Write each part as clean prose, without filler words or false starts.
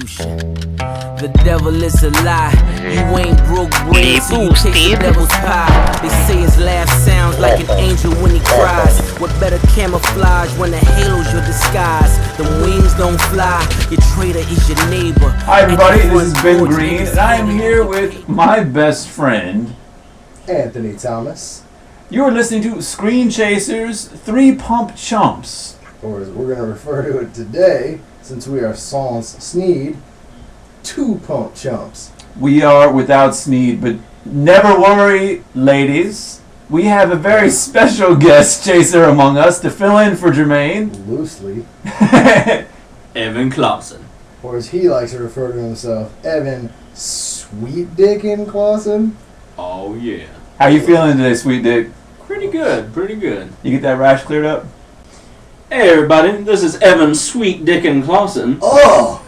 The devil is a lie. You ain't broke bread, so you take the devil's pie. They say his laugh sounds like an angel when he cries. What better camouflage when the halo's your disguise? The wings don't fly. Your traitor is your neighbor. Hi everybody, this is Ben Green, and I am here with my best friend, Anthony Thomas. You are listening to Screen Chasers 3 Pump Chumps. Or as we're going to refer to it today, since we are sans Sneed, 2 Pump Chumps. We are without Sneed, but never worry, ladies. We have a very special guest chaser among us to fill in for Jermaine. Loosely. Evan Clawson. Or as he likes to refer to himself, Evan Sweet Dickin' Clawson. Oh yeah. How you feeling today, Sweet Dick? Pretty good, pretty good. You get that rash cleared up? Hey everybody, this is Evan Sweet Dickin' Clawson. Oh!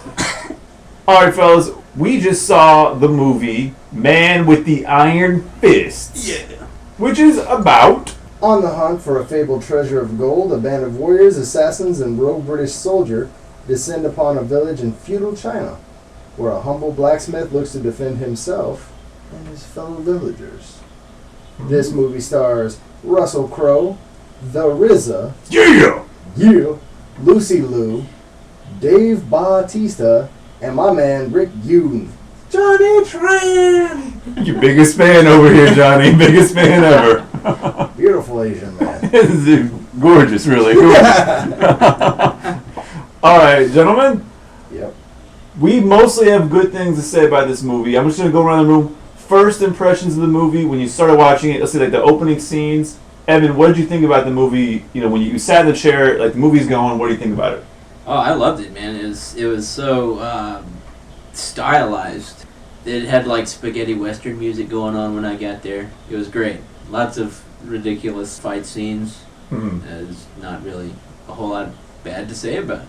Alright fellas, we just saw the movie Man with the Iron Fists. Yeah. Which is about... On the hunt for a fabled treasure of gold, a band of warriors, assassins, and rogue British soldier descend upon a village in feudal China, where a humble blacksmith looks to defend himself and his fellow villagers. This movie stars Russell Crowe, The RZA, Yeah! Lucy Liu, Dave Bautista, and my man Rick Yoon. Johnny Tran! Your biggest fan over here, Johnny. Biggest fan ever. Beautiful Asian man. This is gorgeous, really. Alright, gentlemen. Yep. We mostly have good things to say about this movie. I'm just going to go around the room. First impressions of the movie, when you started watching it, let's say like the opening scenes. Evan, what did you think about the movie? You know, when you sat in the chair, like the movie's going, what do you think about it? Oh, I loved it, man. It was so stylized. It had like spaghetti western music going on when I got there. It was great. Lots of ridiculous fight scenes. There's not really a whole lot bad to say about it.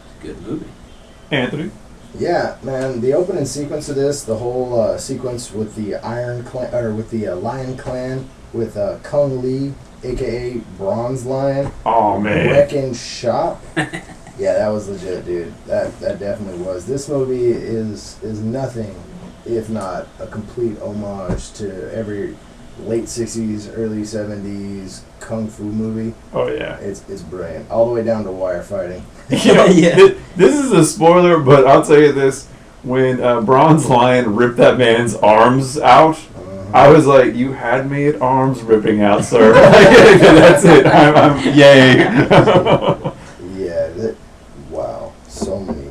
It's a good movie. Anthony? Yeah, man. The opening sequence of this, the whole sequence with the Iron Clan, or with the Lion Clan, with Kung Lee, aka Bronze Lion, Oh, man. wrecking shop. Yeah, that was legit, dude. That definitely was. This movie is nothing if not a complete homage to every late 60s, early 70s kung fu movie. Oh, yeah. It's brilliant. All the way down to wire fighting. You know, Yeah. this is a spoiler, but I'll tell you this. When Bronze Lion ripped that man's arms out, I was like, you had me at arms ripping out, sir. That's it. I'm yay. Yeah, wow. So many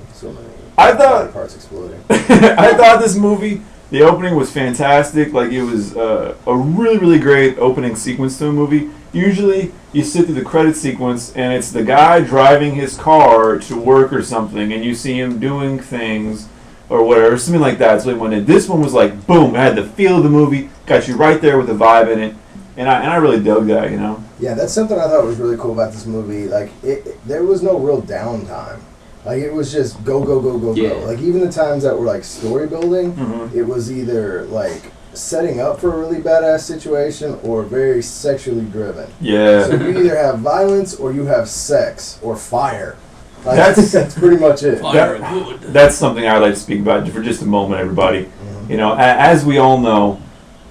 I thought- body parts exploding. I thought this movie, the opening was fantastic. Like, it was a really, really great opening sequence to a movie. Usually, you sit through the credit sequence, and it's the guy driving his car to work or something, and you see him doing things or whatever, something like that. So when this one was like, boom, it had the feel of the movie, got you right there with the vibe in it, and I really dug that, you know? Yeah, that's something I thought was really cool about this movie. Like, there was no real downtime. Like, it was just go, go, go, go, Yeah. go. Like, even the times that were, like, story building, Mhm. it was either, like, setting up for a really badass situation or very sexually driven. So Yeah. you either have violence or you have sex or fire. Like, That's- that's pretty much it. Fire and wood. That's something I'd like to speak about for just a moment, everybody. Mhm. You know, as we all know,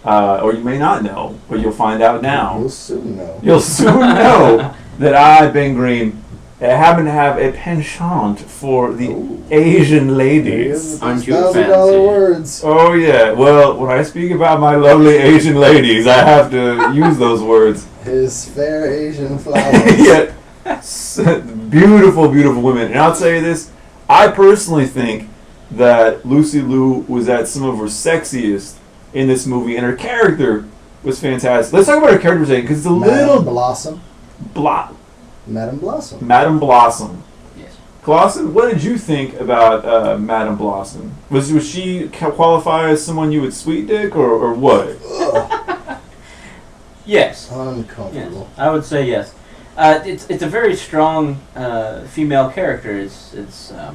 or you may not know, but you'll find out now. You'll soon know. You'll soon know that I, Ben Green, happen to have a penchant for the Ooh. Asian ladies. Aren't you $1,000 fancy? words. Oh yeah, well, when I speak about my lovely Asian ladies, I have to use those words. His fair Asian flowers. Yeah, beautiful, beautiful women. And I'll tell you this, I personally think that Lucy Liu was at some of her sexiest in this movie, and her character was fantastic. Let's talk about her character for a second, because it's a Madame little Blossom. Madame Blossom. Madame Blossom. Yes. Clawson, what did you think about Madame Blossom? Was she qualify as someone you would sweet dick, or what? Ugh, Yes. uncomfortable. Yes. I would say yes. It's a very strong female character. It's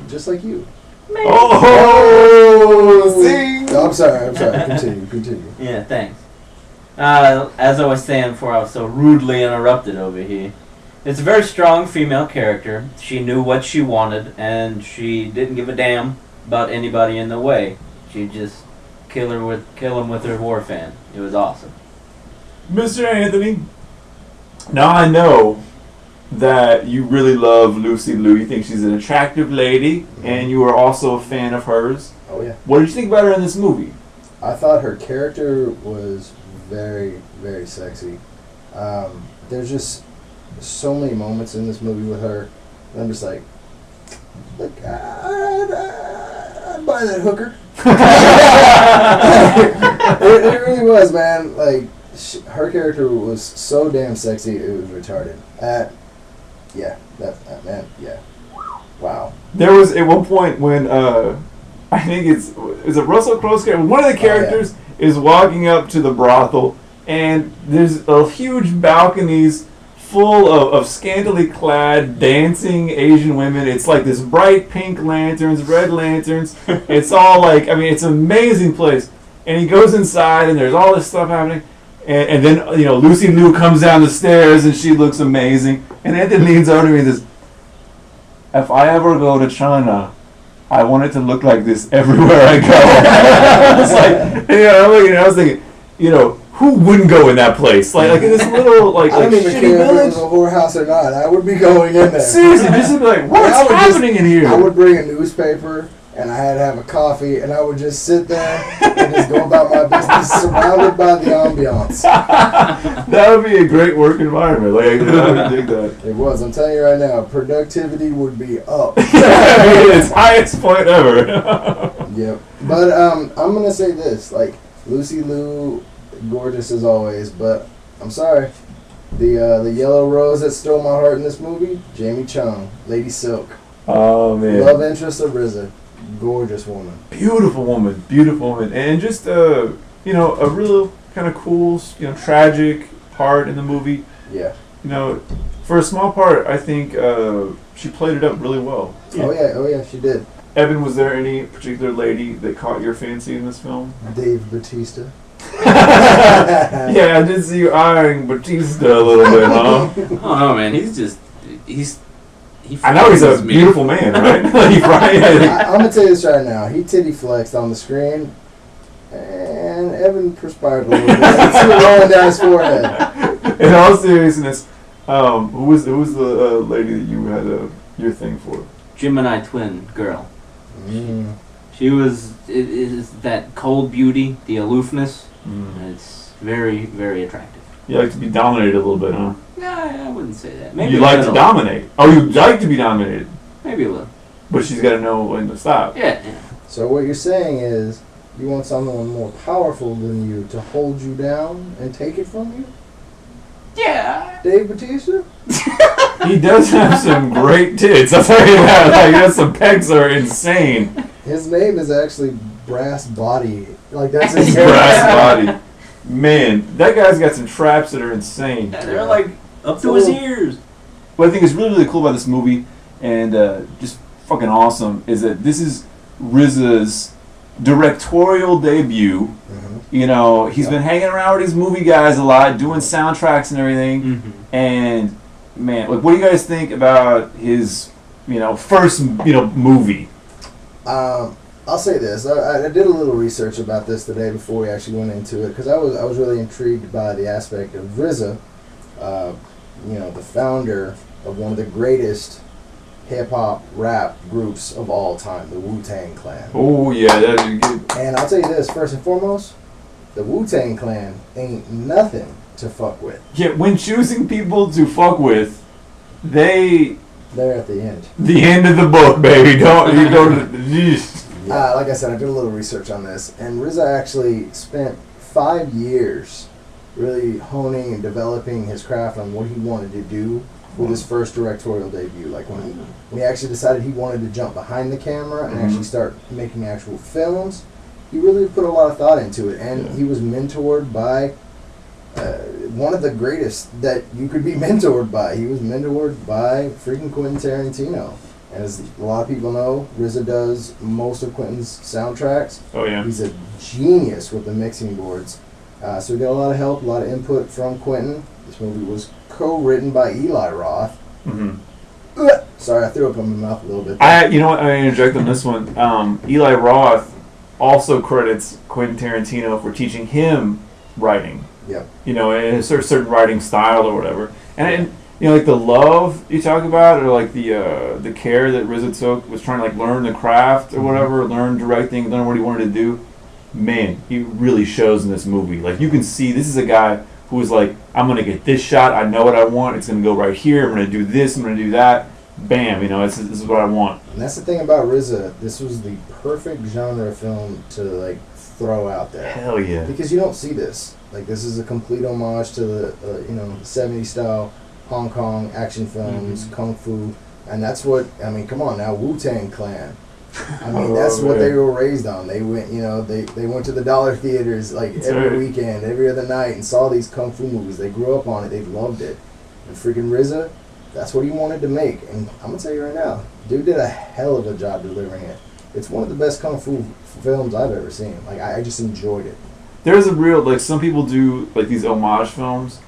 Just like you. maybe. Oh, see? No, I'm sorry. Continue. Yeah, thanks. As I was saying before, I was so rudely interrupted over here. It's a very strong female character. She knew what she wanted, and she didn't give a damn about anybody in the way. She'd just kill him with her war fan. It was awesome. Mr. Anthony, now I know that you really love Lucy Liu. You think she's an attractive lady, and you are also a fan of hers. Oh yeah. What did you think about her in this movie? I thought her character was very, very sexy. There's just so many moments in this movie with her. And I'm just like I'd buy that hooker. it really was, man. Like, her character was so damn sexy, it was retarded. Man, yeah. Wow. There was at one point when I think is it Russell Crowe's character? One of the characters is walking up to the brothel, and there's a huge balconies full of scantily clad dancing Asian women. It's like this bright pink lanterns, red lanterns. It's all like, I mean, it's an amazing place. And he goes inside, and there's all this stuff happening. And then, you know, Lucy Liu comes down the stairs, and she looks amazing. And Anthony leans over to me and says, if I ever go to China, I want it to look like this everywhere I go. I was like, you know, I was thinking, you know, who wouldn't go in that place? Like in this little, like I don't even shitty care village? if it was a whorehouse or not. I would be going in there. Seriously, just to be like, what's happening in here? I would bring a newspaper, and I had to have a coffee, and I would just sit there and just go about my business, surrounded by the ambiance. That would be a great work environment. Like, I would dig that. It was. I'm telling you right now, productivity would be up. It's highest point ever. Yep. But I'm gonna say this: like, Lucy Liu, gorgeous as always, but I'm sorry. The yellow rose that stole my heart in this movie, Jamie Chung, Lady Silk. Oh man. Love interest of RZA. Gorgeous woman. Beautiful woman. And just you know, a real kind of cool, you know, tragic part in the movie. Yeah. You know, for a small part, I think she played it up really well. Oh yeah, she did. Evan, was there any particular lady that caught your fancy in this film? Dave Bautista. Yeah, I did see you eyeing Batista a little bit, huh? Oh no, man, I know he's a beautiful man, right? I'm gonna tell you this right now. He titty flexed on the screen, and Evan perspired a little bit. I see it rolling down his forehead. In all seriousness, who was the lady that you had your thing for? Gemini twin girl. Mm. She was it is that cold beauty, the aloofness. It's very, very attractive. You like to be dominated a little bit, huh? No, I wouldn't say that. Maybe You a like little. to dominate. Oh, you like to be dominated. Maybe a little. But she's got to know when to stop. Yeah. So what you're saying is, you want someone more powerful than you to hold you down and take it from you? Yeah. Dave Bautista? He does have some great tits. I'll tell you that. Like, he has some pecs that are insane. His name is actually Brass Body. Like, that's his Brass body. Man, that guy's got some traps that are insane. Yeah, they're like up to his ears. What I think is really, really cool about this movie, and just fucking awesome, is that this is RZA's directorial debut. Mm-hmm. You know, he's been hanging around with these movie guys a lot, doing soundtracks and everything. Mm-hmm. And man, like, what do you guys think about his, you know, first, you know, movie? I'll say this. I did a little research about this today before we actually went into it, because I was really intrigued by the aspect of RZA, you know, the founder of one of the greatest hip-hop rap groups of all time, the Wu-Tang Clan. Oh yeah, that'd be good. And I'll tell you this, first and foremost, the Wu-Tang Clan ain't nothing to fuck with. Yeah, when choosing people to fuck with, they're at the end. the end of the book, baby. Don't you go to the. Like I said, I did a little research on this, and RZA actually spent 5 years really honing and developing his craft on what he wanted to do with his first directorial debut. Like when he actually decided he wanted to jump behind the camera and actually start making actual films, he really put a lot of thought into it, and he was mentored by one of the greatest that you could be mentored by. He was mentored by freaking Quentin Tarantino. And as a lot of people know, RZA does most of Quentin's soundtracks. Oh yeah. He's a genius with the mixing boards. So we got a lot of help, a lot of input from Quentin. This movie was co-written by Eli Roth. Mm-hmm. Sorry, I threw up in my mouth a little bit. You know what? I interject on this one. Eli Roth also credits Quentin Tarantino for teaching him writing. Yep. You know, and a certain writing style or whatever. And you know, like the love you talk about, or like the care that RZA took, was trying to like learn the craft or whatever, learn directing, learn what he wanted to do. Man, he really shows in this movie. Like, you can see this is a guy who was like, I'm gonna get this shot. I know what I want. It's gonna go right here. I'm gonna do this. I'm gonna do that. Bam, you know, this is what I want. And that's the thing about RZA. This was the perfect genre film to like throw out there. Hell yeah. Because you don't see this. Like, this is a complete homage to the 70s style Hong Kong action films, kung fu, and that's what I mean. Come on now, Wu-Tang Clan. I mean, that's what they were raised on. They went, they went to the dollar theaters like every weekend, every other night, and saw these kung fu movies. They grew up on it. They loved it. And freaking RZA, that's what he wanted to make. And I'm gonna tell you right now, dude did a hell of a job delivering it. It's one of the best kung fu films I've ever seen. Like, I just enjoyed it. There's a real, like, some people do like these homage films,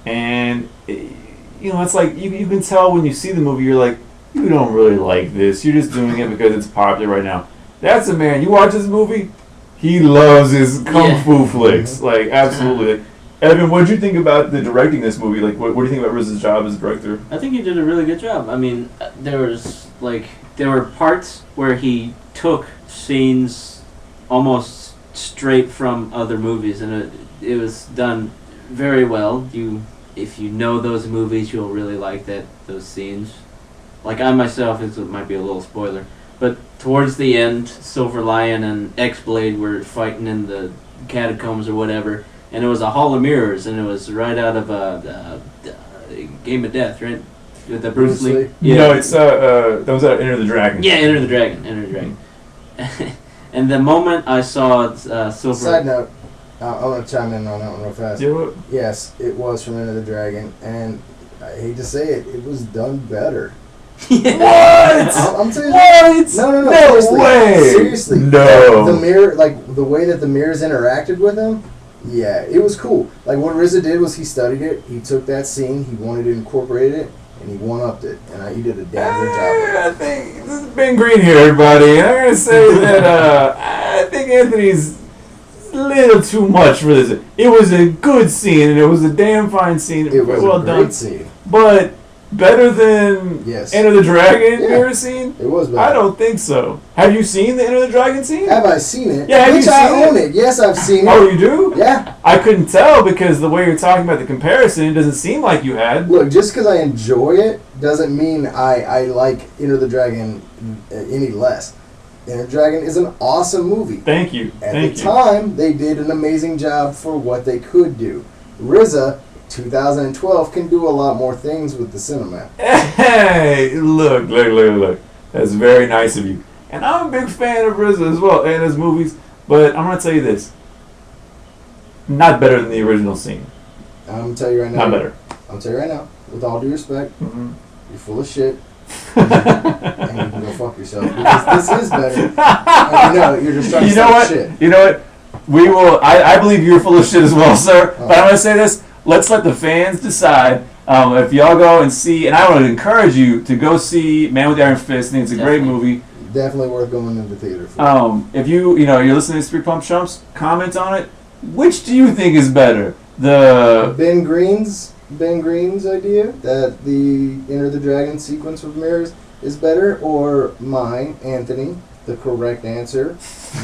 and you know, it's like you can tell when you see the movie, you're like, you don't really like this. You're just doing it because it's popular right now. That's a man. You watch this movie, he loves his kung fu flicks. Like, absolutely. Evan, what did you think about the directing this movie? Like, what do you think about RZA's job as a director? I think he did a really good job. I mean, there were parts where he took scenes almost straight from other movies, and it was done very well. If you know those movies, you'll really like those scenes. Like, I myself, it might be a little spoiler, but towards the end, Silver Lion and X-Blade were fighting in the catacombs or whatever, and it was a hall of mirrors, and it was right out of the Game of Death, right? With the Bruce Lee. Yeah. No, it's that was Enter the Dragon. Yeah, Enter the Dragon. And the moment I saw Silver... Side note, I want to chime in on that one real fast. Do it. Yes, it was from Enter the Dragon, and I hate to say it, it was done better. What? I'm telling you. What? No. No Seriously. way. Seriously. No. The mirror, like the way that the mirrors interacted with him, yeah, it was cool. Like, what RZA did was he studied it. He took that scene, he wanted to incorporate it, and he one-upped it. And he did a damn good job. I think this is Ben Green here, everybody. And I'm gonna say that I think Anthony's a little too much for this. It was a good scene, and it was a damn fine scene. It was well a great done. scene. But better than Enter the Dragon mirror scene? It was better. I don't think so. Have you seen the Enter the Dragon scene? Have I seen it? Yeah, have Which you I seen own it. Yes, I've seen it. Oh, you do? Yeah. I couldn't tell because the way you're talking about the comparison, it doesn't seem like you had. Look, just because I enjoy it doesn't mean I like Enter the Dragon any less. Enter the Dragon is an awesome movie. Thank you. At the time, they did an amazing job for what they could do. RZA, 2012, can do a lot more things with the cinema. Hey, look. That's very nice of you. And I'm a big fan of RZA as well, and his movies, but I'm going to tell you this. Not better than the original scene. I'm going to tell you right now. Not better. I'll tell you right now, with all due respect, you're full of shit. And you can go fuck yourself. Because this is better. And you're just trying to start shit. You know what? We will. I believe you're full of shit as well, sir. But I'm going to say this. Let's let the fans decide if y'all go and see. And I want to encourage you to go see Man with the Iron Fist. I think it's a great movie. Definitely worth going into the theater for. If you're listening to Street Pump Chumps, comment on it. Which do you think is better? Ben Green's idea that the Enter the Dragon sequence with mirrors is better, or mine, Anthony, the correct answer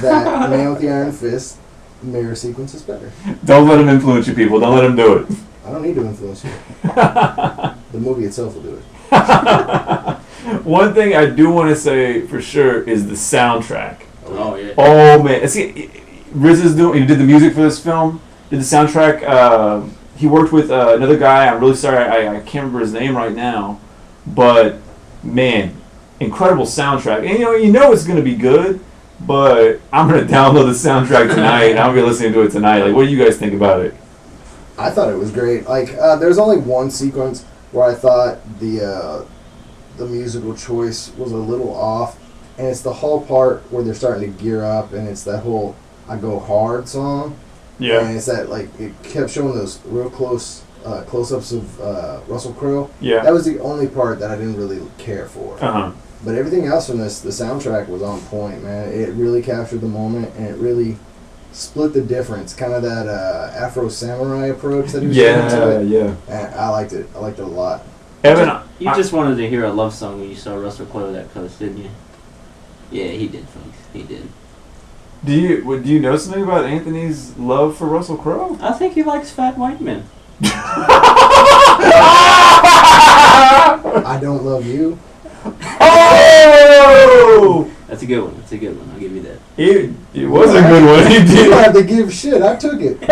that Man with the Iron Fist mirror sequence is better. Don't let him influence you, people. Don't let him do it. I don't need to influence you. The movie itself will do it. One thing I do want to say for sure is the soundtrack. Oh yeah. Oh man, see, RZA's he did the music for this film. Did the soundtrack. He worked with another guy. I'm really sorry, I can't remember his name right now, but man, incredible soundtrack. And you know it's gonna be good. But I'm gonna download the soundtrack tonight, and I'm gonna be listening to it tonight. Like, what do you guys think about it? I thought it was great. Like, there's only one sequence where I thought the musical choice was a little off, and it's the whole part where they're starting to gear up, and it's that whole "I Go Hard" song. Yeah. And it's that, like, it kept showing those real close close-ups of Russell Crowe. Yeah. That was the only part that I didn't really care for. Uh-huh. But everything else from this, the soundtrack was on point, man. It really captured the moment, and it really split the difference. Kind of that Afro Samurai approach that he was doing to it. Yeah. And I liked it. I liked it a lot. Evan, You just wanted to hear a love song when you saw Russell Crowe that close, didn't you? Yeah, he did, folks. He did. do you know something about Anthony's love for Russell Crowe? I think he likes fat white men. I Don't Love You. Oh! That's a good one. That's a good one. I'll give you that. It was a good one. He You did. don't have to give shit. I took it. They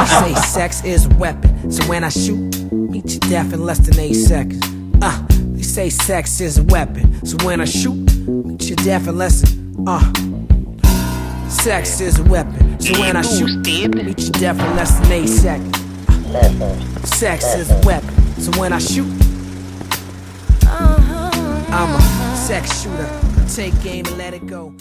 say sex is a weapon, so when I shoot, meet your death in less than 8 seconds. They say sex is a weapon, so when I shoot, meet your death in less than, sex is a weapon, so when I shoot, meet your death in less than 8 seconds. Sex is a weapon, so when I shoot, I'm a sex shooter. Take game and let it go.